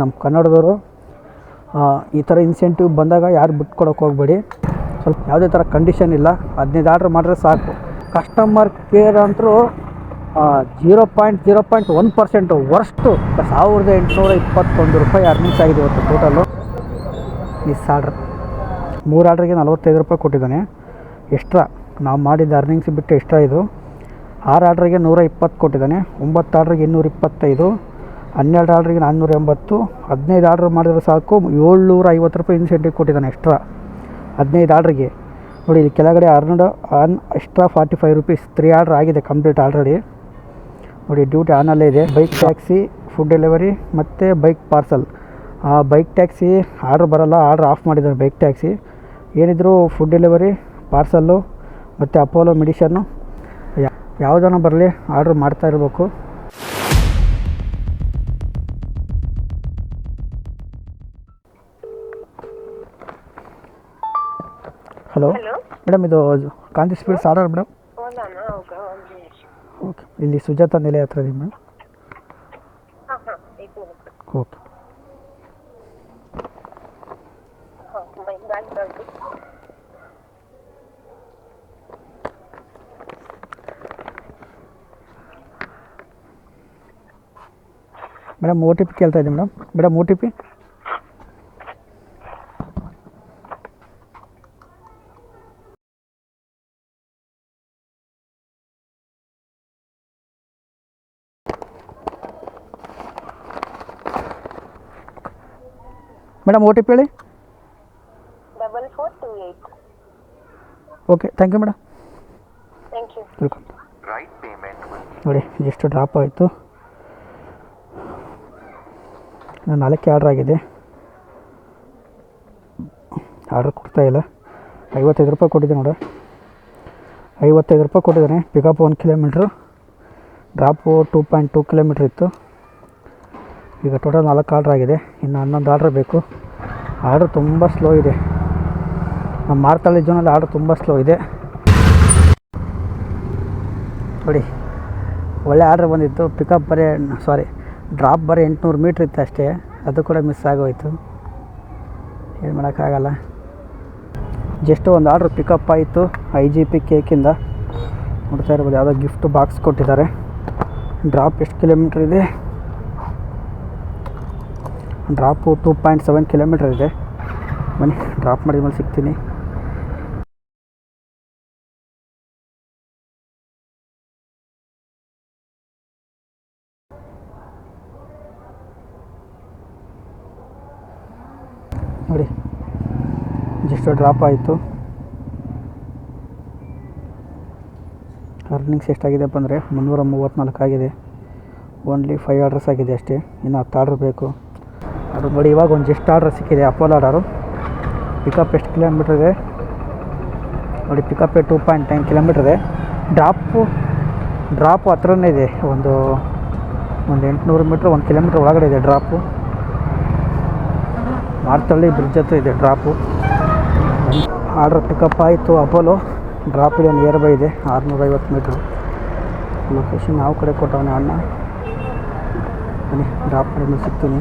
ನಮ್ಮ ಕನ್ನಡದವರು ಈ ಥರ ಇನ್ಸೆಂಟಿವ್ ಬಂದಾಗ ಯಾರು ಬಿಟ್ಕೊಡೋಕೆ ಹೋಗಬೇಡಿ. ಸ್ವಲ್ಪ ಯಾವುದೇ ಥರ ಕಂಡೀಷನ್ ಇಲ್ಲ, 15 ಆರ್ಡ್ರ್ ಮಾಡಿದ್ರೆ ಸಾಕು. Customer care ಅಂತರೂ 0.1% worst. 1821 ರೂಪಾಯಿ ಅರ್ನಿಂಗ್ಸ್ ಆಗಿದೆ ಇವತ್ತು ಟೋಟಲು. ಮಿಸ್ ಆರ್ಡ್ರ್ 3 ಆರ್ಡ್ರಿಗೆ 45 ರೂಪಾಯಿ ಕೊಟ್ಟಿದ್ದಾನೆ ಎಕ್ಸ್ಟ್ರಾ. ನಾವು ಮಾಡಿದ ಅರ್ನಿಂಗ್ಸ್ ಬಿಟ್ಟು ಎಕ್ಸ್ಟ್ರಾ ಇದು. 6 ಆರ್ಡ್ರಿಗೆ 120 ಕೊಟ್ಟಿದ್ದಾನೆ, 9 ಆರ್ಡ್ರಿಗೆ 225, 12 ಆರ್ಡ್ರಿಗೆ 480, 15 ಆರ್ಡ್ರ್ ಮಾಡಿದ್ರೆ ಸಾಕು 750 ರೂಪಾಯಿ ಇನ್ಸೆಂಟಿವ್ ಕೊಟ್ಟಿದ್ದಾನೆ ಎಕ್ಸ್ಟ್ರಾ 15 ಆರ್ಡ್ರಿಗೆ. ನೋಡಿ ಇಲ್ಲಿ ಕೆಳಗಡೆ ಎಕ್ಸ್ಟ್ರಾ 45 ರೂಪೀಸ್ 3 ಆರ್ಡ್ರ್ ಆಗಿದೆ ಕಂಪ್ಲೀಟ್ ಆಲ್ರೆಡಿ. ನೋಡಿ ಡ್ಯೂಟಿ ಆನಲ್ಲೇ ಇದೆ. ಬೈಕ್ ಟ್ಯಾಕ್ಸಿ, ಫುಡ್ ಡೆಲಿವರಿ ಮತ್ತು bike parcel. Bike taxi order ಬರೋಲ್ಲ, ಆರ್ಡ್ರ್ ಆಫ್ ಮಾಡಿದ್ದಾರೆ ಬೈಕ್ ಟ್ಯಾಕ್ಸಿ. ಏನಿದ್ರು ಫುಡ್ ಡೆಲಿವರಿ, ಪಾರ್ಸಲ್ಲು ಮತ್ತು ಅಪೋಲೋ ಮೆಡಿಷನ್ನು ಯಾವುದನ್ನು ಬರಲಿ ಆರ್ಡ್ರ್ ಮಾಡ್ತಾ ಇರಬೇಕು. ಹಲೋ ಮೇಡಮ್, ಇದು ಕಾಂತಿ ಸ್ವೀಟ್ಸ್ ಆರ್ಡರ್ ಮೇಡಮ್? ಓಕೆ, ಇಲ್ಲಿ ಸುಜಾತ ನೆಲೆ ಹತ್ರ ಇದೆ ಮೇಡಮ್. ಓಕೆ ಮೇಡಮ್, OTP ಕೇಳ್ತಾ ಇದೆ ಮೇಡಮ್. OTP ಮೇಡಮ್, OTP ಹೇಳಿ. 4428. Okay, thank you madam. Thank you. Welcome. ನೋಡಿ ಎಷ್ಟು ಡ್ರಾಪ್ ಆಯಿತು. 4 ಆರ್ಡ್ರ್ ಆಗಿದೆ. ಆರ್ಡ್ರ್ ಕೊಡ್ತಾಯಿಲ್ಲ. 55 ರೂಪಾಯಿ ಕೊಟ್ಟಿದ್ದೆ ನೋಡಿ, 55 ರೂಪಾಯಿ ಕೊಟ್ಟಿದ್ದಾನೆ. ಪಿಕಪ್ 1 ಕಿಲೋಮೀಟ್ರು, ಡ್ರಾಪು 2.2 ಕಿಲೋಮೀಟ್ರ್ ಇತ್ತು. ಈಗ ಟೋಟಲ್ 4 ಆರ್ಡ್ರ್ ಆಗಿದೆ. ಇನ್ನು 11 ಆರ್ಡ್ರ್ ಬೇಕು. ಆರ್ಡ್ರ್ ತುಂಬ ಸ್ಲೋ ಇದೆ. ನಮ್ಮ ಮಾರ್ತಳ್ಳಿ ಜೋನಲ್ಲಿ ಆರ್ಡ್ರ್ ತುಂಬ ಸ್ಲೋ ಇದೆ. ನೋಡಿ ಒಳ್ಳೆ ಆರ್ಡ್ರ್ ಬಂದಿತ್ತು. ಪಿಕಪ್ ಡ್ರಾಪ್ ಬರೀ 800 ಮೀಟ್ರ್ ಇತ್ತು ಅಷ್ಟೇ. ಅದು ಕೂಡ ಮಿಸ್ ಆಗೋಯಿತು. ಏನು ಮಾಡೋಕ್ಕಾಗಲ್ಲ. ಜಸ್ಟ್ ಒಂದು ಆರ್ಡ್ರ್ ಪಿಕಪ್ ಆಯಿತು IGP ಕೇಕಿಂದ. ನೋಡ್ತಾ ಇರ್ಬೋದು, ಯಾವುದೋ ಗಿಫ್ಟ್ ಬಾಕ್ಸ್ ಕೊಟ್ಟಿದ್ದಾರೆ. ಡ್ರಾಪ್ ಎಷ್ಟು ಕಿಲೋಮೀಟ್ರ್ ಇದೆ? ಡ್ರಾಪು 2.7 ಕಿಲೋಮೀಟ್ರ್ ಇದೆ. ಬನ್ನಿ ಡ್ರಾಪ್ ಮಾಡಿದ ಮೇಲೆ ಸಿಗ್ತೀನಿ. ನೋಡಿ ಜಸ್ಟ್ ಡ್ರಾಪ್ ಆಯಿತು. ಅರ್ನಿಂಗ್ಸ್ ಎಷ್ಟಾಗಿದೆಪ್ಪ ಅಂದರೆ 334 ಆಗಿದೆ. ಓನ್ಲಿ 5 ಆರ್ಡರ್ಸ್ ಆಗಿದೆ ಅಷ್ಟೇ. ಇನ್ನು 10 ಆರ್ಡ್ರ್ ಬೇಕು. ಅದು ನೋಡಿ, ಇವಾಗ ಒಂದು ಜಸ್ಟ್ ಆರ್ಡ್ರ್ ಸಿಕ್ಕಿದೆ, ಅಪೋಲೋ ಆರ್ಡರು. ಪಿಕಪ್ ಎಷ್ಟು ಕಿಲೋಮೀಟ್ರ್ ಇದೆ ನೋಡಿ, ಪಿಕಪ್ 2.9 ಕಿಲೋಮೀಟ್ರ್ ಇದೆ. ಡ್ರಾಪು ಹತ್ರನೇ ಇದೆ. ಒಂದು 800 ಮೀಟ್ರ್, 1 ಕಿಲೋಮೀಟ್ರ್ ಒಳಗಡೆ ಇದೆ ಡ್ರಾಪು. ಮಾರ್ತಳ್ಳಿ ಬ್ರಿಡ್ಜ್ ಹತ್ರ ಇದೆ ಡ್ರಾಪು. ಆರ್ಡ್ರ್ ಪಿಕಪ್ ಆಯಿತು ಅಪೋಲೋ. ಡ್ರಾಪ್ ಇದೆ, ನಿಯರ್ ಬೈ ಇದೆ, 650 ಮೀಟ್ರು. ಲೊಕೇಶನ್ ಯಾವ ಕಡೆ ಕೊಟ್ಟವನೇ ಅಣ್ಣ. ಬನ್ನಿ ಡ್ರಾಪ್ ಮಾಡಿ ಸಿಗ್ತೀನಿ.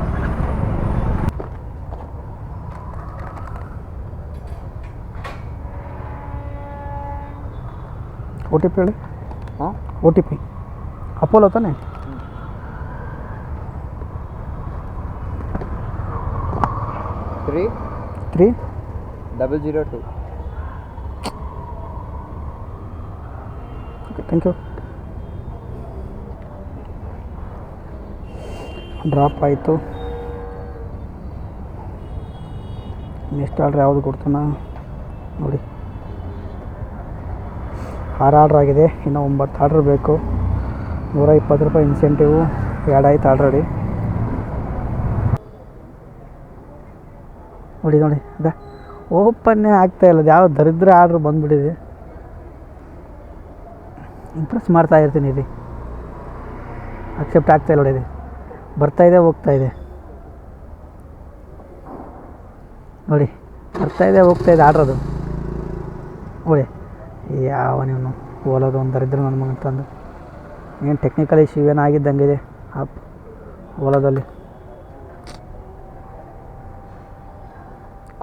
OTP ಹೇಳಿ. OTP ಅಪೋಲೋ ತಾನೆ? Three 002. Okay, thank you. Drop ಆಯಿತು. ನೆಕ್ಸ್ಟ್ ಆರ್ಡ್ರ್ ಯಾವುದು ಕೊಡ್ತಾನ ನೋಡಿ. 6 ಆರ್ಡ್ರ್ ಆಗಿದೆ. ಇನ್ನು 9 ಆರ್ಡ್ರ್ ಬೇಕು. 120 ರೂಪಾಯಿ ಇನ್ಸೆಂಟಿವು ಆ್ಯಡ್ ಆಯ್ತು ಆಲ್ರೆಡಿ. ನೋಡಿ ಅದ ಓಪನ್ನೇ ಆಗ್ತಾಯಿಲ್ಲ. ಯಾವ ದರಿದ್ರ ಆರ್ಡ್ರ್ ಬಂದುಬಿಟ್ಟಿದೆ. ಇಂಪ್ರೆಸ್ ಮಾಡ್ತಾ ಇರ್ತೀನಿ ಇಲ್ಲಿ. ಅಕ್ಸೆಪ್ಟ್ ಆಗ್ತಾಯಿಲ್ಲ ನೋಡಿ. ಬರ್ತಾಯಿದೆ, ಹೋಗ್ತಾಯಿದೆ ನೋಡಿ. ಬರ್ತಾಯಿದೆ, ಹೋಗ್ತಾಯಿದೆ ಆರ್ಡ್ರದು ನೋಡಿ. ಯಾವ ನೀವು ಓಲೋದು ಒಂದು ದರಿದ್ರ ನನ್ನ ಮಗ ಅಂತಂದು. ಏನು ಟೆಕ್ನಿಕಲ್ ಇಶ್ಯೂ ಏನಾಗಿದ್ದಂಗಿದೆ ಆಪ್ ಓಲೋದಲ್ಲಿ.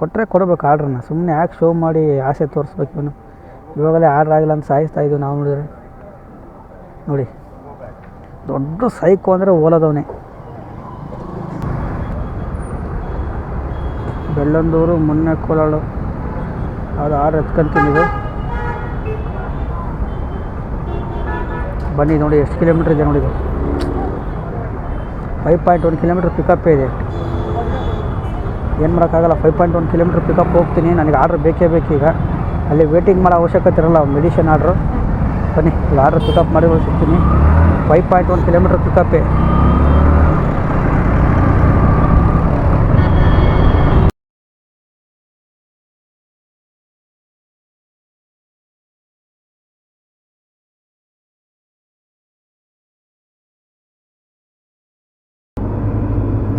ಕೊಟ್ಟರೆ ಕೊಡಬೇಕು ಆರ್ಡ್ರನ್ನ, ಸುಮ್ಮನೆ ಯಾಕೆ ಶೋ ಮಾಡಿ ಆಸೆ ತೋರಿಸ್ಬೇಕು ಇವನು. ಇವಾಗಲೇ ಆರ್ಡ್ರ್ ಆಗಿಲ್ಲ ಅಂತ ಸಾಯಿಸ್ತಾ ಇದ್ದೀವಿ ನಾವು ನೋಡಿದ್ರೆ. ನೋಡಿ ದೊಡ್ಡ ಸೈಕೋ ಅಂದರೆ ಓಲದವನೇ. ಬೆಳ್ಳಂದೂರು ಮೊನ್ನೆ ಕೋಲಾಳು ಅದು ಆರ್ಡ್ರ್ ಎತ್ಕೊಂತೀನಿ. ಬನ್ನಿ ನೋಡಿ ಎಷ್ಟು ಕಿಲೋಮೀಟ್ರ್ ಇದೆ ನೋಡಿದ್ದು. 5.1 ಕಿಲೋಮೀಟ್ರ್ ಪಿಕಪ್ಪೇ ಇದೆ. ಏನು ಮಾಡೋಕ್ಕಾಗಲ್ಲ, 5.1 ಕಿಲೋಮೀಟ್ರ್ ಪಿಕಪ್ ಹೋಗ್ತೀನಿ. ನನಗೆ ಆರ್ಡ್ರ್ ಬೇಕೇ ಬೇಕೀಗ. ಅಲ್ಲಿ ವೇಟಿಂಗ್ ಮಾಡೋ ಅವಶ್ಯಕತೆ ಇರಲ್ಲ, ಮೆಡಿಷನ್ ಆರ್ಡ್ರು. ಬನ್ನಿ ಇಲ್ಲಿ ಆರ್ಡ್ರ್ ಪಿಕಪ್ ಮಾಡಿ ಸಿಗ್ತೀನಿ. 5.1 ಕಿಲೋಮೀಟ್ರ್ ಪಿಕಪ್ಪೇ.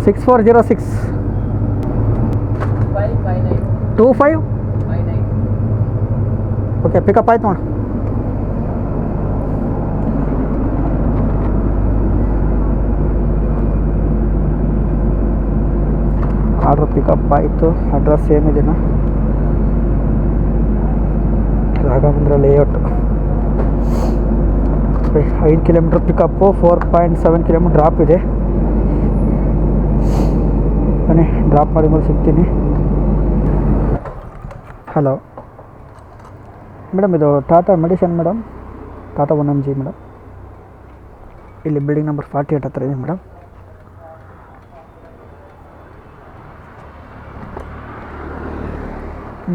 ಸಿಕ್ಸ್ 406 25 ಓಕೆ ಪಿಕಪ್ ಆಯ್ತು ನೋಡಿ. ಆರ್ಡ್ರ್ ಪಿಕಪ್ ಆಯಿತು. ಅಡ್ರೆಸ್ ಏನಿದೆನಾ, Raghavendra layout. 5 kilometre pickup, 4.7 kilometre drop ಇದೆ. ಬನ್ನಿ ಡ್ರಾಪ್ ಮಾಡಿ ಮೇಲೆ ಸಿಗ್ತೀನಿ. ಹಲೋ ಮೇಡಮ್, ಇದು Tata medicine madam, Tata 1MG madam. ಇಲ್ಲಿ ಬಿಲ್ಡಿಂಗ್ ನಂಬರ್ 48 ಹತ್ರ ಇದೆ ಮೇಡಮ್.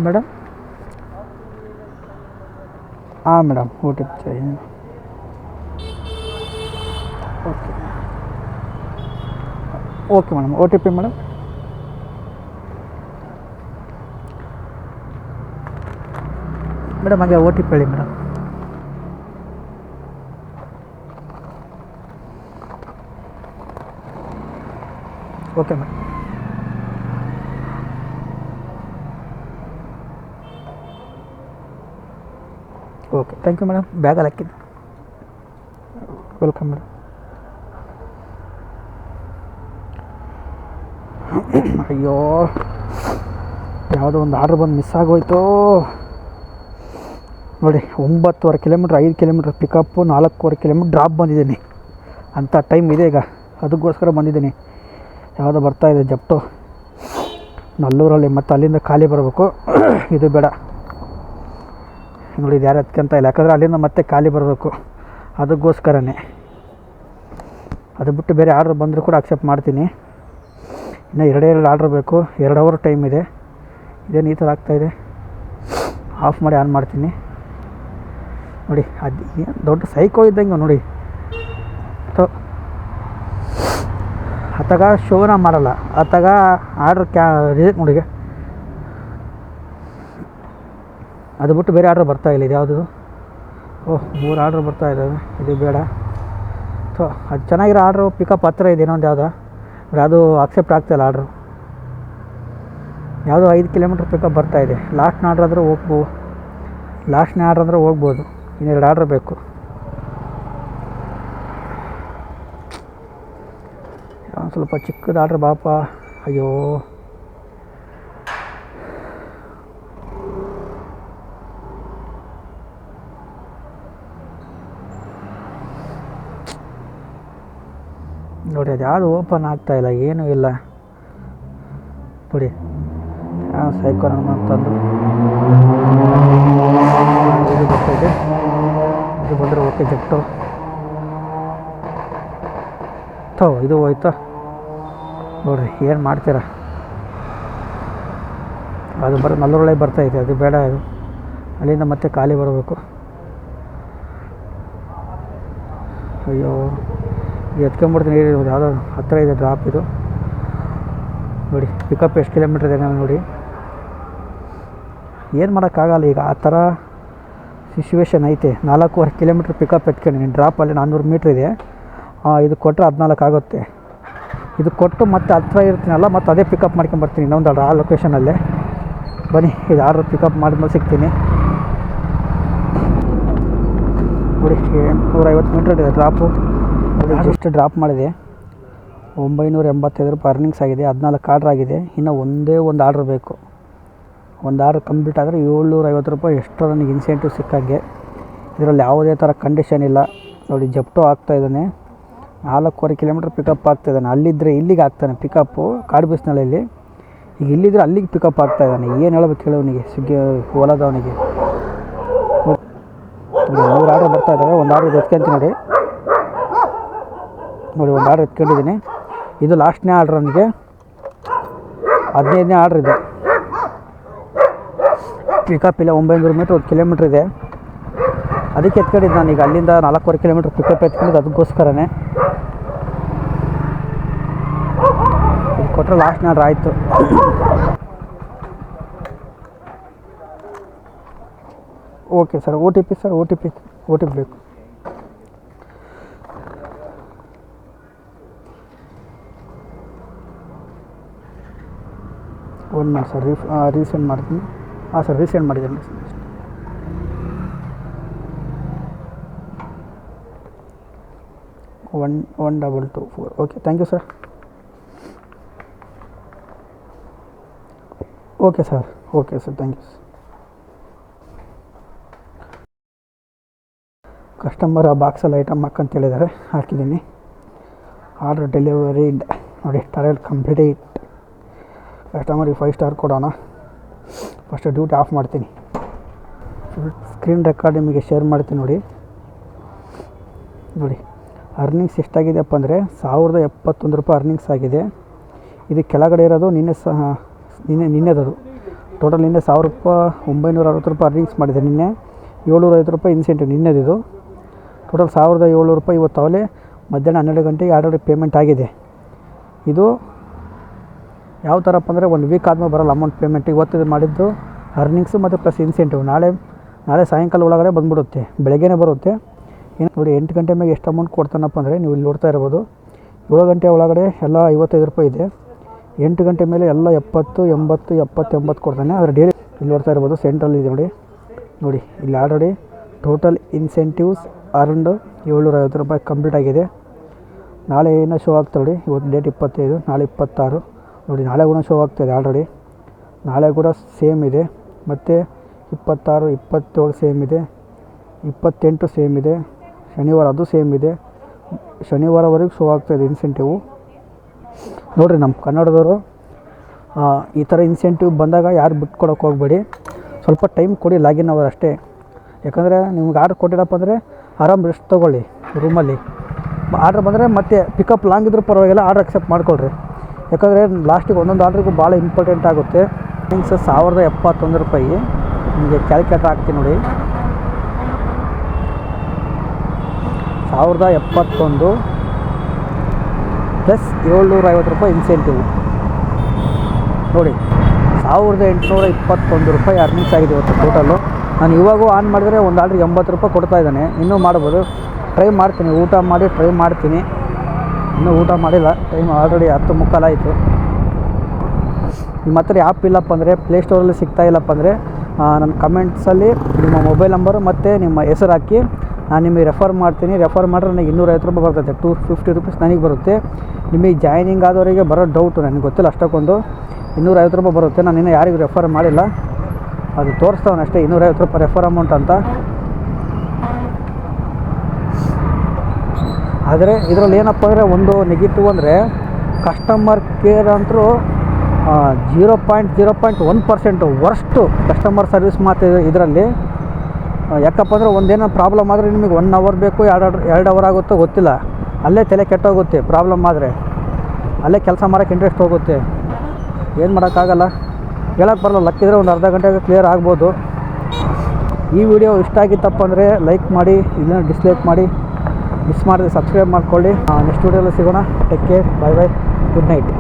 ಮೇಡಮ್ ಹಾಂ ಮೇಡಮ್, OTP चाहिए. Okay okay madam, OTP madam. Madam ಹಾಗೆ OTP ಹೇಳಿ madam. Okay madam. Okay thank you madam. ಬ್ಯಾಗಲ್ಲಿ ಹಾಕಿದ್ದು. Welcome madam. ಅಯ್ಯೋ ಯಾವುದೋ ಒಂದು ಆರ್ಡ್ರ್ ಬಂದು ಮಿಸ್ ಆಗೋಯ್ತು ನೋಡಿ. 9.5 kilometre, 5 kilometre pickup, 4.25 kilometre drop ಬಂದಿದ್ದೀನಿ. ಅಂಥ ಟೈಮ್ ಇದೆ ಈಗ, ಅದಕ್ಕೋಸ್ಕರ ಬಂದಿದ್ದೀನಿ. ಯಾವುದೋ ಬರ್ತಾಯಿದೆ ಜಪ್ಟು ನಲ್ಲೂರಲ್ಲಿ, ಮತ್ತು ಅಲ್ಲಿಂದ ಖಾಲಿ ಬರಬೇಕು. ಇದು ಬೇಡ ನೋಡಿ, ಇದು ಯಾರು ಎತ್ಕೊಂತ ಇಲ್ಲ, ಯಾಕಂದರೆ ಅಲ್ಲಿಂದ ಮತ್ತೆ ಖಾಲಿ ಬರಬೇಕು. ಅದಕ್ಕೋಸ್ಕರನೇ. ಅದು ಬಿಟ್ಟು ಬೇರೆ ಆರ್ಡ್ರ್ ಬಂದರೂ ಕೂಡ ಅಕ್ಸೆಪ್ಟ್ ಮಾಡ್ತೀನಿ. ಇನ್ನು 2 ಆರ್ಡ್ರ್ ಬೇಕು, 2 ಅವರ್ ಟೈಮ್ ಇದೆ. ಇದೇನು ಈ ಥರ ಆಗ್ತಾಯಿದೆ, ಆಫ್ ಮಾಡಿ ಆನ್ ಮಾಡ್ತೀನಿ ನೋಡಿ. ಅದು ಏನು ದೊಡ್ಡ ಸೈಕೋ ಇದ್ದಂಗೆ ನೋಡಿ. ಅತ್ತಾಗ ಶೋನ ಮಾಡಲ್ಲ, ಅತ್ತಾಗ ಆರ್ಡ್ರ್ ರಿಜೆಕ್ಟ್ ನೋಡಿ. ಅದು ಬಿಟ್ಟು ಬೇರೆ ಆರ್ಡ್ರ್ ಬರ್ತಾಯಿಲ್ಲ. ಇದು ಯಾವುದು, ಓಹ್ 3 ಆರ್ಡ್ರ್ ಬರ್ತಾಯಿದ್ದಾವೆ. ಇದು ಬೇಡ. ಅದು ಚೆನ್ನಾಗಿರೋ ಆರ್ಡ್ರು ಪಿಕಪ್ ಹತ್ತಿರ ಇದೆ. ಇನ್ನೊಂದು ಯಾವುದೋ ಅದು ಅಕ್ಸೆಪ್ಟ್ ಆಗ್ತಾಯಿಲ್ಲ ಆರ್ಡ್ರು. ಯಾವುದೋ 5 ಕಿಲೋಮೀಟ್ರ್ ಪಿಕಪ್ ಬರ್ತಾಯಿದೆ. ಲಾಸ್ಟ್ನ ಆರ್ಡ್ರ್ ಆದರೂ ಹೋಗ್ಬೋದು. ಇನ್ನು 2 ಆರ್ಡ್ರ್ ಬೇಕು. ಒಂದು ಸ್ವಲ್ಪ ಚಿಕ್ಕದು ಆರ್ಡ್ರ್ ಬಾಪ. ಅಯ್ಯೋ ನೋಡಿ, ಅದು ಯಾವುದು ಓಪನ್ ಆಗ್ತಾಯಿಲ್ಲ, ಏನೂ ಇಲ್ಲ ನೋಡಿ. ಸೈಕೋ ಅಂತಂದು ಇದು ಬರ್ತಾಯಿದೆ. ಇದು ಬಂದರೆ ಓಕೆ ಜೆಕ್ಟು. ಇದು ಹೋಯ್ತಾ ನೋಡಿರಿ, ಏನು ಮಾಡ್ತೀರಾ. ಅದು ನಲ್ಲೂರೊಳಗೆ ಬರ್ತಾಯಿದೆ, ಅದು ಬೇಡ. ಅದು ಅಲ್ಲಿಂದ ಮತ್ತೆ ಖಾಲಿ ಬರಬೇಕು. ಅಯ್ಯೋ ಎತ್ಕೊಂಡ್ಬಿಡ್ತೀನಿ. ಯಾವುದೋ ಹತ್ತಿರ ಇದೆ ಡ್ರಾಪ್. ಇದು ನೋಡಿ ಪಿಕಪ್ ಎಷ್ಟು ಕಿಲೋಮೀಟ್ರ್ ಇದೆ ನೋಡಿ. ಏನು ಮಾಡೋಕ್ಕಾಗಲ್ಲ ಈಗ, ಆ ಥರ ಸಿಚುವೇಶನ್ ಐತೆ. 4.25 ಕಿಲೋಮೀಟ್ರ್ ಪಿಕಪ್ ಎತ್ಕೊಂಡಿದ್ದೀನಿ. ಡ್ರಾಪಲ್ಲಿ 400 ಮೀಟ್ರ್ ಇದೆ. ಇದು ಕೊಟ್ಟರೆ 14 ಆಗುತ್ತೆ. ಇದು ಕೊಟ್ಟು ಮತ್ತೆ ಹತ್ತಿರ ಇರ್ತೀನಲ್ಲ, ಮತ್ತು ಅದೇ ಪಿಕಪ್ ಮಾಡ್ಕೊಂಬರ್ತೀನಿ ಇನ್ನೊಂದು ಆರ್ಡ್ರ್ ಆ ಲೊಕೇಶನಲ್ಲೇ. ಬನ್ನಿ ಇದು ಆರ್ಡ್ರ್ ಪಿಕಪ್ ಮಾಡಿದ್ಮೇಲೆ ಸಿಗ್ತೀನಿ ನೋಡಿ. 850 ಮೀಟ್ರ್ ಇದೆ ಡ್ರಾಪು. ಜಸ್ಟ್ ಡ್ರಾಪ್ ಮಾಡಿದೆ. 985 ರೂಪಾಯಿ ಅರ್ನಿಂಗ್ಸ್ ಆಗಿದೆ. 14 ಆರ್ಡ್ರ್ ಆಗಿದೆ. ಇನ್ನು ಒಂದೇ ಒಂದು ಆರ್ಡ್ರ್ ಬೇಕು. ಒಂದು ಆರ್ಡ್ರ್ ಕಂಪ್ಲೀಟ್ ಆದರೆ 750 ರೂಪಾಯಿ ಎಕ್ಸ್ಟ್ರಾ ನನಗೆ ಇನ್ಸೆಂಟಿವ್ ಸಿಕ್ಕಂಗೆ. ಇದರಲ್ಲಿ ಯಾವುದೇ ಥರ ಕಂಡೀಷನ್ ಇಲ್ಲ. ನೋಡಿ ಜಪ್ಟೋ ಆಗ್ತಾಯಿದ್ದಾನೆ, 4.25 ಕಿಲೋಮೀಟ್ರ್ ಪಿಕಪ್ ಆಗ್ತಾಯಿದ್ದಾನೆ. ಅಲ್ಲಿದ್ದರೆ ಇಲ್ಲಿಗೆ ಆಗ್ತಾನೆ ಪಿಕಪ್ಪು ಕಾಡುಬಿಸ್ನಳ್ಳಿಯಲ್ಲಿ. ಈಗ ಇಲ್ಲಿದ್ದರೆ ಅಲ್ಲಿಗೆ ಪಿಕಪ್ ಆಗ್ತಾಯಿದ್ದಾನೆ. ಏನು ಹೇಳ್ಬೇಕು ಹೇಳೋನಿಗೆ ಸ್ವಿಗ್ಗಿ ಓಲಾದವನಿಗೆ. ನೋಡಿ 3 ಆರ್ಡ್ರ್ ಬರ್ತಾ ಇದ್ದಾವೆ. ಒಂದು ಆರ್ಡ್ರ್ ಎತ್ಕೊಂತೀನಿ ನೋಡಿ. ನೋಡಿ ಒಂದು ಆರ್ಡ್ರ್ ಎತ್ಕೊಂಡಿದ್ದೀನಿ. ಇದು ಲಾಸ್ಟ್ನೇ ಆರ್ಡ್ರ್ ನನಗೆ, 15ನೇ ಆರ್ಡ್ರ್ ಇದೆ. ಪಿಕಪ್ ಇಲ್ಲ, 900 ಮೀಟ್ರ್ 1 ಕಿಲೋಮೀಟ್ರ್ ಇದೆ. ಅದಕ್ಕೆ ಎತ್ಕೊಂಡಿದ್ದು ನಾನು. ಈಗ ಅಲ್ಲಿಂದ 4.25 ಕಿಲೋಮೀಟ್ರ್ ಪಿಕಪ್ ಎತ್ಕೊಂಡಿದ್ದು ಅದಕ್ಕೋಸ್ಕರನೇ. ಇದು ಕೊಟ್ಟರೆ ಲಾಸ್ಟ್ನೇ ಆರ್ಡ್ರ್ ಆಯಿತು. Okay sir, O T P sir, O T P ಬೇಕು. ಒಂದು ಮಾಡಿ ಸರ್, ರೀಸೆಂಡ್ ಮಾಡ್ತೀನಿ. ಹಾಂ ಸರ್, ರೀಸೆಂಡ್ ಮಾಡಿದ್ದೀನಿ. 1224. Okay, thank you sir. Okay sir, thank you. Customer ಆ ಬಾಕ್ಸಲ್ಲಿ ಐಟಮ್ ಹಾಕಂತ ಹೇಳಿದ್ದಾರೆ, ಹಾಕಿದ್ದೀನಿ. ಆರ್ಡ್ರ್ ಡೆಲಿವರಿಡ್ ನೋಡಿ, ಟಾರ್ಗೆಟ್ ಕಂಪ್ಲೀಟ್. ಕಸ್ಟಮರಿಗೆ 5 ಸ್ಟಾರ್ ಕೊಡೋಣ. ಫಸ್ಟ್ ಡ್ಯೂಟಿ ಆಫ್ ಮಾಡ್ತೀನಿ. ಸ್ಕ್ರೀನ್ ರೆಕಾರ್ಡ್ ನಿಮಗೆ ಶೇರ್ ಮಾಡ್ತೀನಿ ನೋಡಿ. ಅರ್ನಿಂಗ್ಸ್ ಎಷ್ಟಾಗಿದೆಯಪ್ಪ ಅಂದರೆ 1071 ರೂಪಾಯಿ ಅರ್ನಿಂಗ್ಸ್ ಆಗಿದೆ. ಇದು ಕೆಳಗಡೆ ಇರೋದು ನಿನ್ನೆದದು. ಟೋಟಲ್ ನಿನ್ನೆ 960 ರೂಪಾಯಿ ಅರ್ನಿಂಗ್ಸ್ ಮಾಡಿದೆ. ನಿನ್ನೆ 750 ರೂಪಾಯಿ ಇನ್ಸೆಂಟಿವ್ ನಿನ್ನೆದಿದು. ಟೋಟಲ್ 1700 ರೂಪಾಯಿ ಇವತ್ತು ಅವಲೇ ಮಧ್ಯಾಹ್ನ 12 ಗಂಟೆಗೆ ಆಲ್ರೆಡಿ ಪೇಮೆಂಟ್ ಆಗಿದೆ. ಇದು ಯಾವ ಥರಪ್ಪ ಅಂದರೆ 1 ವೀಕ್ ಆದಮೇಲೆ ಬರೋಲ್ಲ ಅಮೌಂಟ್ ಪೇಮೆಂಟ್. ಇವತ್ತು ಮಾಡಿದ್ದು ಅರ್ನಿಂಗ್ಸು ಮತ್ತು ಪ್ಲಸ್ ಇನ್ಸೆಂಟಿವ್ ನಾಳೆ ಸಾಯಂಕಾಲ ಒಳಗಡೆ ಬಂದುಬಿಡುತ್ತೆ, ಬೆಳಗ್ಗೆನೇ ಬರುತ್ತೆ. ಇನ್ನು ನೋಡಿ 8 ಗಂಟೆ ಮೇಲೆ ಎಷ್ಟು ಅಮೌಂಟ್ ಕೊಡ್ತಾನಪ್ಪ ಅಂದರೆ ನೀವು ಇಲ್ಲಿ ನೋಡ್ತಾ ಇರ್ಬೋದು. 7 ಗಂಟೆ ಒಳಗಡೆ ಎಲ್ಲ 55 ರೂಪಾಯಿ ಇದೆ. 8 ಗಂಟೆ ಮೇಲೆ ಎಲ್ಲ 70, 80, 70 ಕೊಡ್ತಾನೆ. ಆದರೆ ಡೈಲಿ ಇಲ್ಲಿ ನೋಡ್ತಾ ಇರ್ಬೋದು, ಸೆಂಟ್ರಲ್ಲಿ ಇದೆ ನೋಡಿ ಇಲ್ಲಿ ಆಲ್ರೆಡಿ ಟೋಟಲ್ ಇನ್ಸೆಂಟಿವ್ಸ್ ಅರೌಂಡ್ 750 ರೂಪಾಯಿ ಕಂಪ್ಲೀಟ್ ಆಗಿದೆ. ನಾಳೆ ಏನೋ ಶೋ ಆಗ್ತದೆ ನೋಡಿ. ಇವತ್ತು ಡೇಟ್ 25, ನಾಳೆ 26 ನೋಡಿ. ನಾಳೆ ಕೂಡ ಶೋ ಆಗ್ತಾಯಿದೆ ಆಲ್ರೆಡಿ. ನಾಳೆ ಕೂಡ ಸೇಮ್ ಇದೆ. ಮತ್ತು 26, 27 ಸೇಮ್ ಇದೆ. 28 ಸೇಮ್ ಇದೆ. ಶನಿವಾರ ಅದು ಸೇಮ್ ಇದೆ. ಶನಿವಾರವರೆಗೂ ಶೋ ಆಗ್ತಾಯಿದೆ ಇನ್ಸೆಂಟಿವು. ನೋಡಿರಿ, ನಮ್ಮ ಕನ್ನಡದವರು ಈ ಥರ ಇನ್ಸೆಂಟಿವ್ ಬಂದಾಗ ಯಾರು ಬಿಟ್ಕೊಡೋಕೆ ಹೋಗಬೇಡಿ. ಸ್ವಲ್ಪ ಟೈಮ್ ಕೊಡಿ, ಲಾಗಿನ್ ಅವರು ಅಷ್ಟೇ. ಯಾಕಂದರೆ ನಿಮ್ಗೆ ಆರ್ಡ್ರ್ ಕೊಟ್ಟಿರಪ್ಪ ಅಂದರೆ ಆರಾಮ್ ರೆಸ್ಟ್ ತೊಗೊಳ್ಳಿ ರೂಮಲ್ಲಿ. ಆರ್ಡ್ರ್ ಬಂದರೆ ಮತ್ತೆ ಪಿಕಪ್ ಲಾಂಗ್ ಇದ್ರೂ ಪರವಾಗಿಲ್ಲ, ಆರ್ಡ್ರ್ ಅಕ್ಸೆಪ್ಟ್ ಮಾಡ್ಕೊಳ್ರಿ. ಯಾಕಂದರೆ ಲಾಸ್ಟಿಗೆ ಒಂದೊಂದು ಆರ್ಡ್ರಿಗೂ ಭಾಳ ಇಂಪಾರ್ಟೆಂಟ್ ಆಗುತ್ತೆ. ಮೀನ್ಸ್ 1071 ರೂಪಾಯಿ ನಿಮಗೆ ಕ್ಯಾಲ್ಕುಲೇಟರ್ ಹಾಕ್ತೀನಿ ನೋಡಿ. 1071 ಪ್ಲಸ್ 750 ರೂಪಾಯಿ ಇನ್ಸೆಂಟಿವ್ ನೋಡಿ. 1821 ರೂಪಾಯಿ ಅರ್ನಿಂಗ್ಸ್ ಆಗಿದೆ ಇವತ್ತು ಟೋಟಲು. ನಾನು ಇವಾಗೂ ಆನ್ ಮಾಡಿದರೆ ಒಂದು ಆರ್ಡ್ರಿಗೆ 80 ರೂಪಾಯಿ ಕೊಡ್ತಾಯಿದ್ದಾನೆ. ಇನ್ನೂ ಮಾಡ್ಬೋದು, ಟ್ರೈ ಮಾಡ್ತೀನಿ. ಊಟ ಮಾಡಿ ಟ್ರೈ ಮಾಡ್ತೀನಿ. ಇನ್ನೂ ಊಟ ಮಾಡಿಲ್ಲ, ಟೈಮ್ ಆಲ್ರೆಡಿ 10:15 ಆಯಿತು. ನಿಮ್ಮ ಹತ್ರ ಆ್ಯಪ್ ಇಲ್ಲಪ್ಪ ಅಂದರೆ, ಪ್ಲೇಸ್ಟೋರಲ್ಲಿ ಸಿಗ್ತಾ ಇಲ್ಲಪ್ಪ ಅಂದರೆ ನನ್ನ ಕಮೆಂಟ್ಸಲ್ಲಿ ನಿಮ್ಮ ಮೊಬೈಲ್ ನಂಬರು ಮತ್ತು ನಿಮ್ಮ ಹೆಸರು ಹಾಕಿ ನಾನು ನಿಮಗೆ ರೆಫರ್ ಮಾಡ್ತೀನಿ. ರೆಫರ್ ಮಾಡಿದ್ರೆ ನನಗೆ 250 ರೂಪಾಯಿ ಬರ್ತೈತೆ. 250 ರುಪೀಸ್ ನನಗೆ ಬರುತ್ತೆ. ನಿಮಗೆ ಜಾಯ್ನಿಂಗ್ ಆದವರಿಗೆ ಬರೋ ಡೌಟು ನನಗೆ ಗೊತ್ತಿಲ್ಲ ಅಷ್ಟಕ್ಕೊಂದು. 250 ರೂಪಾಯಿ ಬರುತ್ತೆ. ನಾನು ಇನ್ನೂ ಯಾರಿಗೂ ರೆಫರ್ ಮಾಡಿಲ್ಲ, ಅದು ತೋರಿಸ್ತಾವನು ಅಷ್ಟೇ 250 ರೂಪಾಯಿ ರೆಫರ್ ಅಮೌಂಟ್ ಅಂತ. ಆದರೆ ಇದರಲ್ಲಿ ಏನಪ್ಪ ಅಂದರೆ ಒಂದು ನೆಗೆಟಿವ್ ಅಂದರೆ ಕಸ್ಟಮರ್ ಕೇರ್ ಅಂತೂ 0.01% ವರ್ಸ್ಟು ಕಸ್ಟಮರ್ ಸರ್ವಿಸ್ ಮಾತು ಇದರಲ್ಲಿ. ಯಾಕಪ್ಪ ಅಂದರೆ ಒಂದೇನೋ ಪ್ರಾಬ್ಲಮ್ ಆದರೆ ನಿಮಗೆ 1 ಅವರ್ ಬೇಕು, 2 ಅವರ್ ಆಗುತ್ತೋ ಗೊತ್ತಿಲ್ಲ. ಅಲ್ಲೇ ತಲೆ ಕೆಟ್ಟೋಗುತ್ತೆ. ಪ್ರಾಬ್ಲಮ್ ಆದರೆ ಅಲ್ಲೇ ಕೆಲಸ ಮಾಡೋಕ್ಕೆ ಇಂಟ್ರೆಸ್ಟ್ ಹೋಗುತ್ತೆ. ಏನು ಮಾಡೋಕ್ಕಾಗಲ್ಲ, ಹೇಳೋಕ್ಕೆ ಬರಲ್ಲ. ಲಕ್ಕಿದ್ರೆ ಒಂದು ಅರ್ಧ ಗಂಟೆಗೆ ಕ್ಲಿಯರ್ ಆಗ್ಬೋದು. ಈ ವಿಡಿಯೋ ಇಷ್ಟ ಆಗಿತ್ತಪ್ಪ ಅಂದರೆ ಲೈಕ್ ಮಾಡಿ, ಇದನ್ನು ಡಿಸ್ಲೈಕ್ ಮಾಡಿ. ಮಿಸ್ ಮಾಡಿದ್ರೆ ಸಬ್ಸ್ಕ್ರೈಬ್ ಮಾಡ್ಕೊಳ್ಳಿ. ನೆಕ್ಸ್ಟ್ ವಿಡಿಯೋದಲ್ಲಿ ಸಿಗೋಣ. ಟೇಕ್ ಕೇರ್, ಬಾಯ್ ಬಾಯ್, ಗುಡ್ ನೈಟ್.